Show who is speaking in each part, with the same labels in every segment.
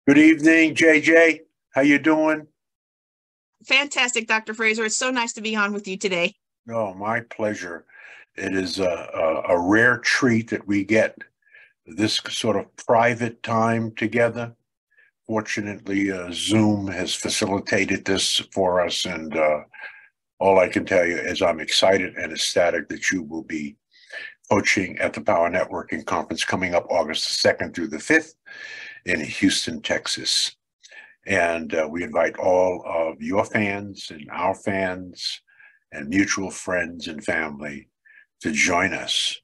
Speaker 1: Good evening, JJ. How you doing?
Speaker 2: Fantastic, Dr. Fraser. It's so nice to be on with you today.
Speaker 1: Oh, my pleasure. It is a rare treat that we get this sort of private time together. Fortunately, Zoom has facilitated this for us, and all I can tell you is I'm excited and ecstatic that you will be coaching at the Power Networking Conference coming up August the 2nd through the 5th in Houston, Texas. And we invite all of your fans and our fans and mutual friends and family to join us.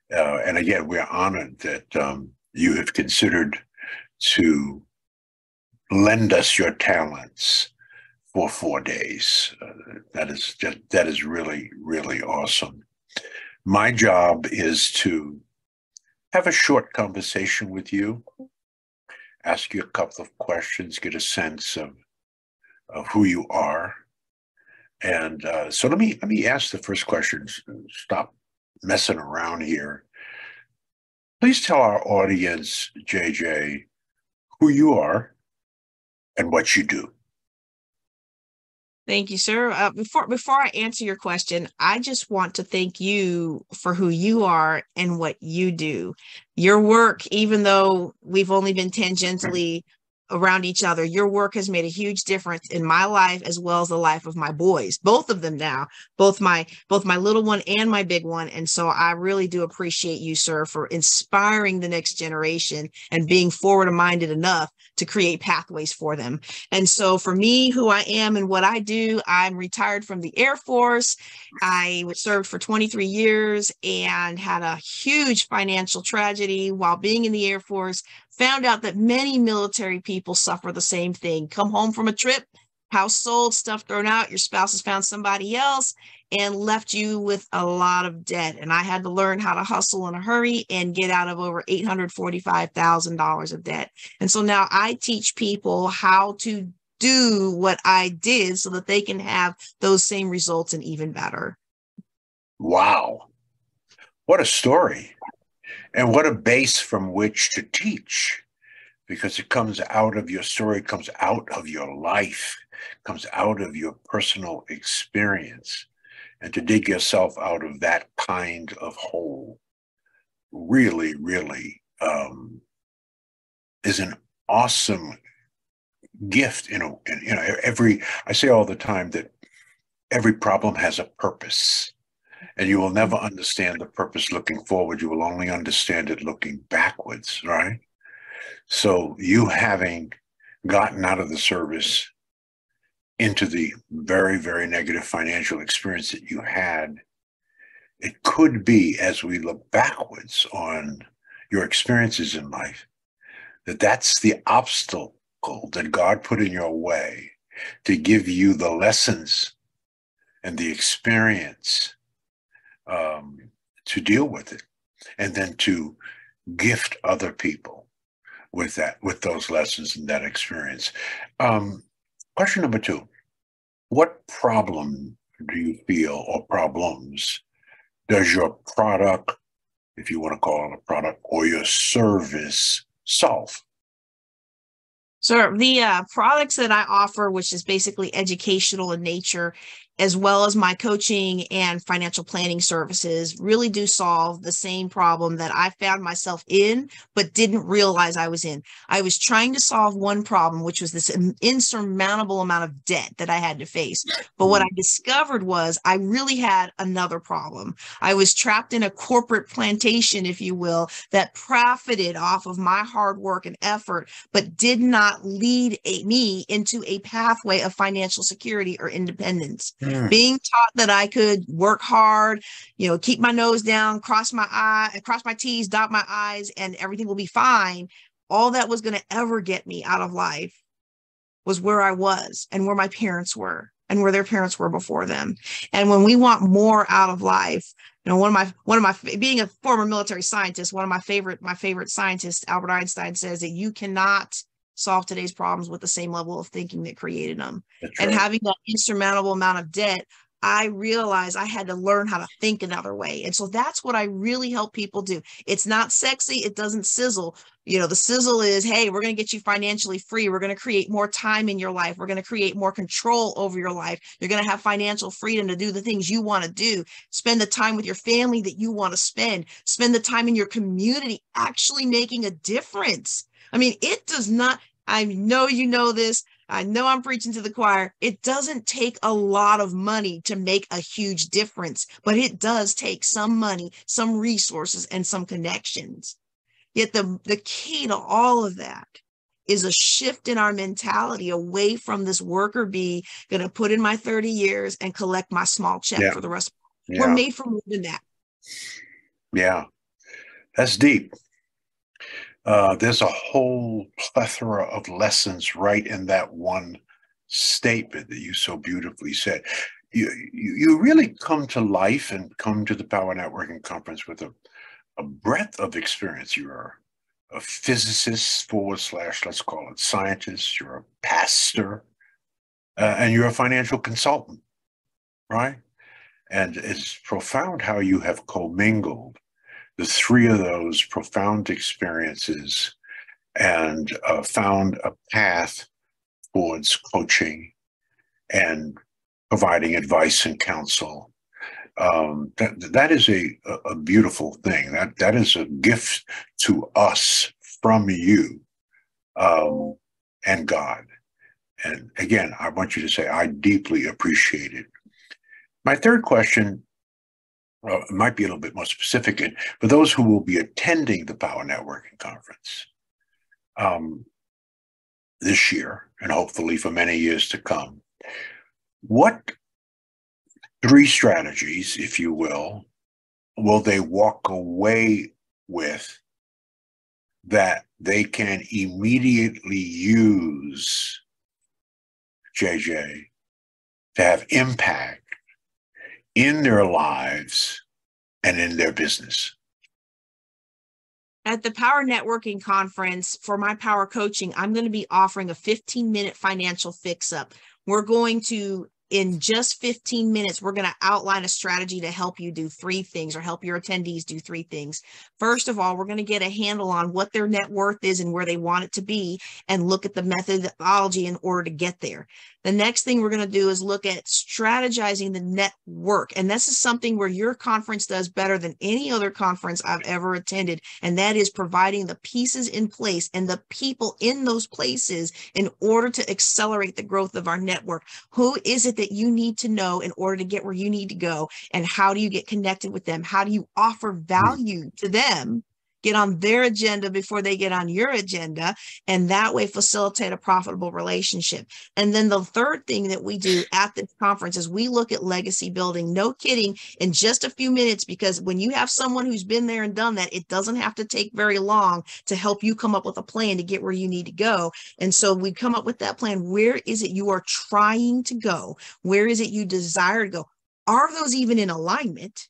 Speaker 1: And again, we're honored that you have considered to lend us your talents for 4 days. That is really, really awesome. My job is to have a short conversation with you, ask you a couple of questions, get a sense of who you are. And so let me ask the first question. Stop messing around here. Please tell our audience, JJ, who you are and what you do.
Speaker 2: Thank you, sir. Before I answer your question, I just want to thank you for who you are and what you do. Your work, even though we've only been tangentially around each other, your work has made a huge difference in my life as well as the life of my boys, both of them now, both my little one and my big one. And so I really do appreciate you, sir, for inspiring the next generation and being forward-minded enough to create pathways for them. And so for me, who I am and what I do, I'm retired from the Air Force. I served for 23 years and had a huge financial tragedy while being in the Air Force. Found out that many military people suffer the same thing. Come home from a trip, house sold, stuff thrown out, your spouse has found somebody else and left you with a lot of debt. And I had to learn how to hustle in a hurry and get out of over $845,000 of debt. And so now I teach people how to do what I did so that they can have those same results and even better.
Speaker 1: Wow. What a story. And what a base from which to teach, because it comes out of your story, comes out of your life, comes out of your personal experience. And to dig yourself out of that kind of hole really, really is an awesome gift. I say all the time that every problem has a purpose. And you will never understand the purpose looking forward. You will only understand it looking backwards, right? So you having gotten out of the service into the very, very negative financial experience that you had, it could be, as we look backwards on your experiences in life, that's the obstacle that God put in your way to give you the lessons and the experience to deal with it, and then to gift other people with those lessons and that experience. Question number 2, what problem do you feel, or problems, does your product, if you want to call it a product, or your service solve?
Speaker 2: So the products that I offer, which is basically educational in nature, as well as my coaching and financial planning services, really do solve the same problem that I found myself in, but didn't realize I was in. I was trying to solve one problem, which was this insurmountable amount of debt that I had to face. But what I discovered was I really had another problem. I was trapped in a corporate plantation, if you will, that profited off of my hard work and effort, but did not lead me into a pathway of financial security or independence. Being taught that I could work hard, keep my nose down, cross my T's, dot my I's, and everything will be fine. All that was going to ever get me out of life was where I was and where my parents were and where their parents were before them. And when we want more out of life, one of my being a former military scientist, one of my favorite scientists, Albert Einstein, says that you cannot solve today's problems with the same level of thinking that created them. And having that insurmountable amount of debt I realized I had to learn how to think another way. And so that's what I really help people do. It's not sexy. It doesn't sizzle. The sizzle is, hey, we're going to get you financially free. We're going to create more time in your life. We're going to create more control over your life. You're going to have financial freedom to do the things you want to do. Spend the time with your family that you want to spend. Spend the time in your community actually making a difference. I mean, it does not, I know you know this. I know I'm preaching to the choir. It doesn't take a lot of money to make a huge difference, but it does take some money, some resources, and some connections. Yet the key to all of that is a shift in our mentality away from this worker bee, going to put in my 30 years and collect my small check for the rest. We're made for more than that.
Speaker 1: Yeah, that's deep. There's a whole plethora of lessons right in that one statement that you so beautifully said. You really come to life and come to the Power Networking Conference with a breadth of experience. You're a physicist / let's call it scientist. You're a pastor, and you're a financial consultant, right? And it's profound how you have commingled the three of those profound experiences and found a path towards coaching and providing advice and counsel. That is a beautiful thing. That is a gift to us from you and God. And again, I want you to say, I deeply appreciate it. My third question might be a little bit more specific. And for those who will be attending the Power Networking Conference this year, and hopefully for many years to come, what 3 strategies, if you will they walk away with that they can immediately use, JJ, to have impact in their lives and in their business?
Speaker 2: At the Power Networking Conference for my Power Coaching, I'm going to be offering a 15-minute financial fix-up. We're going to, in just 15 minutes, we're going to outline a strategy to help you do 3 things, or help your attendees do 3 things. First of all, we're going to get a handle on what their net worth is and where they want it to be, and look at the methodology in order to get there. The next thing we're going to do is look at strategizing the network. And this is something where your conference does better than any other conference I've ever attended. And that is providing the pieces in place and the people in those places in order to accelerate the growth of our network. Who is it that you need to know in order to get where you need to go? And how do you get connected with them? How do you offer value to them? Get on their agenda before they get on your agenda, and that way facilitate a profitable relationship. And then the third thing that we do at this conference is we look at legacy building. No kidding, in just a few minutes, because when you have someone who's been there and done that, it doesn't have to take very long to help you come up with a plan to get where you need to go. And so we come up with that plan. Where is it you are trying to go? Where is it you desire to go? Are those even in alignment?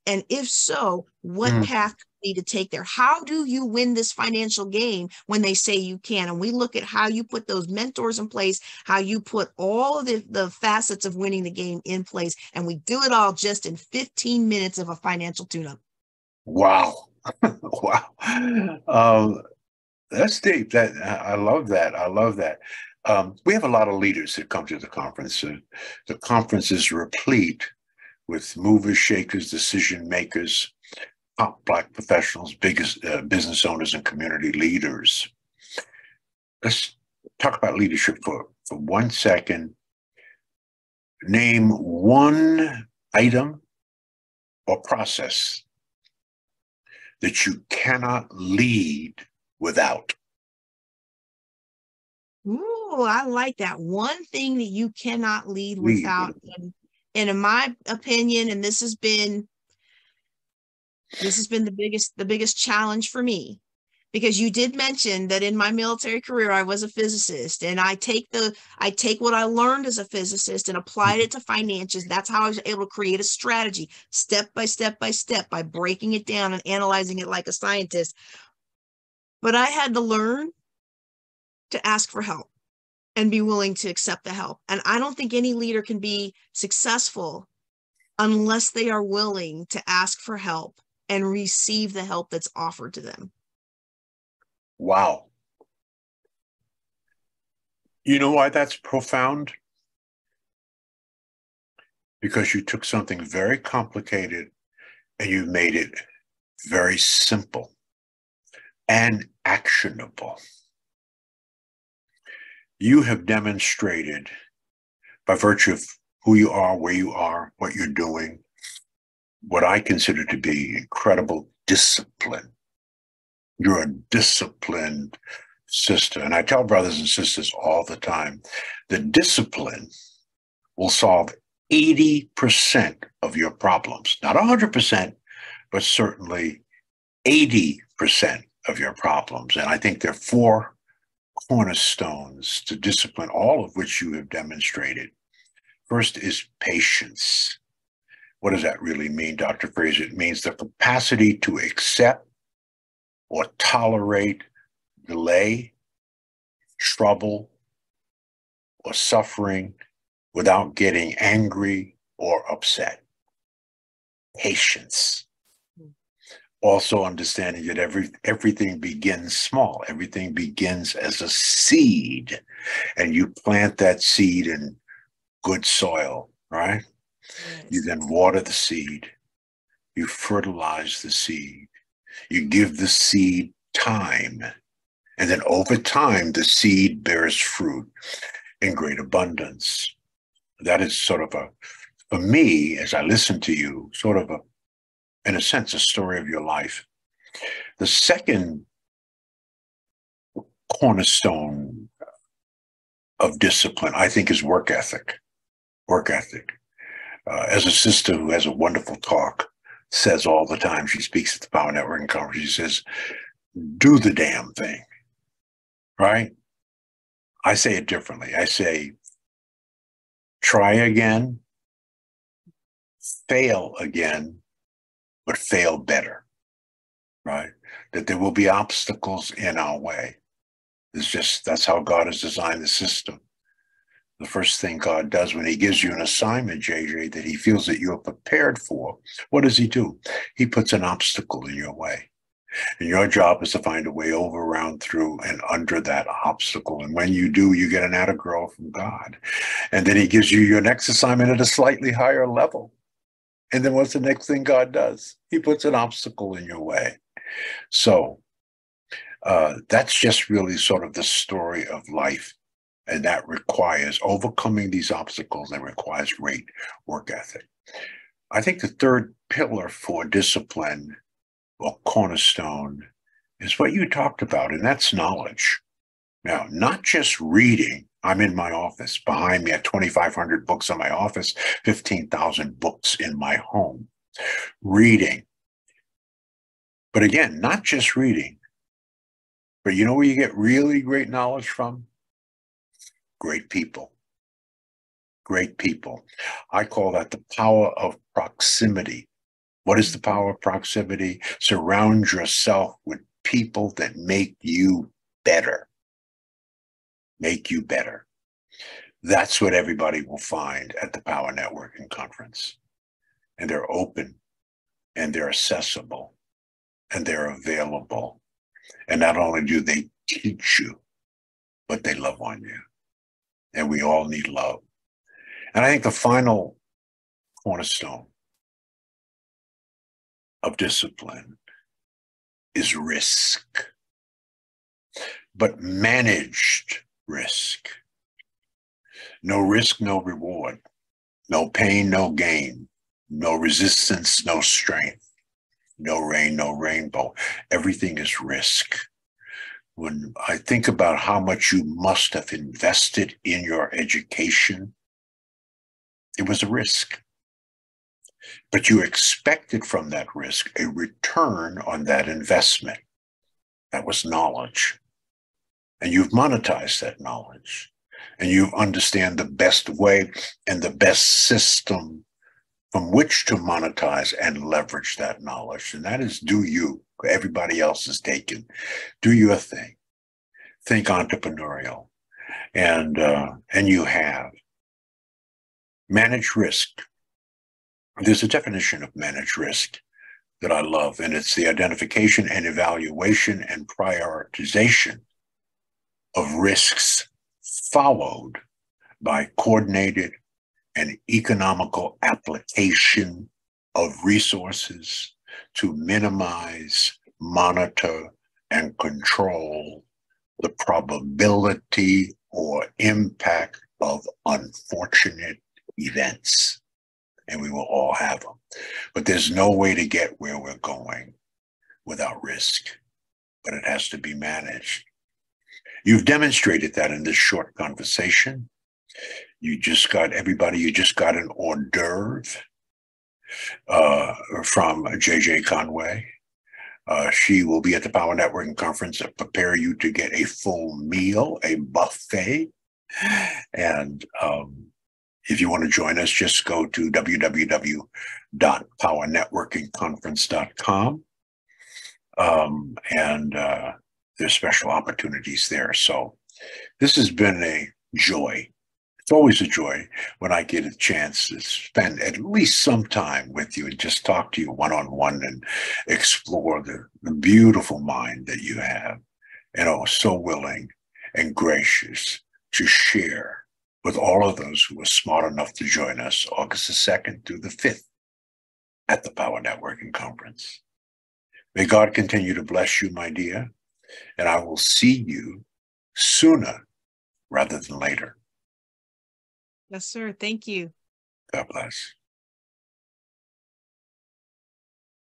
Speaker 2: And if so, what path do you need to take there? How do you win this financial game when they say you can? And we look at how you put those mentors in place, how you put all of the facets of winning the game in place. And we do it all just in 15 minutes of a financial tune-up.
Speaker 1: Wow. Wow. That's deep. I love that. I love that. We have a lot of leaders that come to the conference. The conference is replete with movers, shakers, decision makers, top Black professionals, biggest business owners, and community leaders. Let's talk about leadership for 1 second. Name one item or process that you cannot lead without.
Speaker 2: Ooh, I like that. One thing that you cannot lead without. And in my opinion, and this has been the biggest challenge for me, because you did mention that in my military career, I was a physicist, and I take what I learned as a physicist and applied it to finances. That's how I was able to create a strategy step by step by breaking it down and analyzing it like a scientist. But I had to learn to ask for help. and be willing to accept the help. And I don't think any leader can be successful unless they are willing to ask for help and receive the help that's offered to them.
Speaker 1: Wow. You know why that's profound? Because you took something very complicated and you made it very simple and actionable. You have demonstrated, by virtue of who you are, where you are, what you're doing, what I consider to be incredible discipline. You're a disciplined sister. And I tell brothers and sisters all the time, the discipline will solve 80% of your problems. Not 100%, but certainly 80% of your problems. And I think there are 4 cornerstones to discipline, all of which you have demonstrated. First is patience. What does that really mean, Dr. Fraser? It means the capacity to accept or tolerate delay, trouble, or suffering without getting angry or upset. Patience. Also understanding that everything begins small. Everything begins as a seed, and you plant that seed in good soil, right?
Speaker 2: Yes.
Speaker 1: You then water the seed. You fertilize the seed. You give the seed time. And then over time, the seed bears fruit in great abundance. That is sort of for me, as I listen to you, sort of in a sense, a story of your life. The second cornerstone of discipline, I think, is work ethic. Work ethic. As a sister who has a wonderful talk, says all the time, she speaks at the Power Networking Conference, she says, do the damn thing, right? I say it differently. I say, try again, fail again, but fail better, right? That there will be obstacles in our way. That's how God has designed the system. The first thing God does when he gives you an assignment, JJ, that he feels that you're prepared for, what does he do? He puts an obstacle in your way. And your job is to find a way over, around, through, and under that obstacle. And when you do, you get an atta girl from God. And then he gives you your next assignment at a slightly higher level. And then what's the next thing God does? He puts an obstacle in your way. So that's just really sort of the story of life. And that requires overcoming these obstacles and requires great work ethic. I think the third pillar for discipline or cornerstone is what you talked about, and that's knowledge. Now, not just reading. I'm in my office. Behind me, I have 2,500 books in my office, 15,000 books in my home. Reading. But again, not just reading. But you know where you get really great knowledge from? Great people. Great people. I call that the power of proximity. What is the power of proximity? Surround yourself with people that make you better. Make you better. That's what everybody will find at the Power Networking Conference. And they're open, and they're accessible, and they're available. And not only do they teach you, but they love on you. And we all need love. And I think the final cornerstone of discipline is risk, but managed risk. No risk, no reward. No pain, no gain. No resistance, no strength. No rain, no rainbow. Everything is risk. When I think about how much you must have invested in your education, it was a risk. But you expected from that risk a return on that investment. That was knowledge. And you've monetized that knowledge. And you understand the best way and the best system from which to monetize and leverage that knowledge. And that is do you. Everybody else is taken. Do your thing. Think entrepreneurial. And you have. Manage risk. There's a definition of manage risk that I love, and it's the identification and evaluation and prioritization of risks followed by coordinated and economical application of resources to minimize, monitor, and control the probability or impact of unfortunate events. And we will all have them. But there's no way to get where we're going without risk, but it has to be managed. You've demonstrated that in this short conversation. You just got an hors d'oeuvre from JJ Conway. She will be at the Power Networking Conference to prepare you to get a full meal, a buffet. And if you want to join us, just go to www.powernetworkingconference.com. And there's special opportunities there. So this has been a joy. It's always a joy when I get a chance to spend at least some time with you and just talk to you one-on-one and explore the beautiful mind that you have, and so willing and gracious to share with all of those who are smart enough to join us August the 2nd through the 5th at the Power Networking Conference. May God continue to bless you, my dear, and I will see you sooner rather than later.
Speaker 2: Yes, sir. Thank you.
Speaker 1: God bless.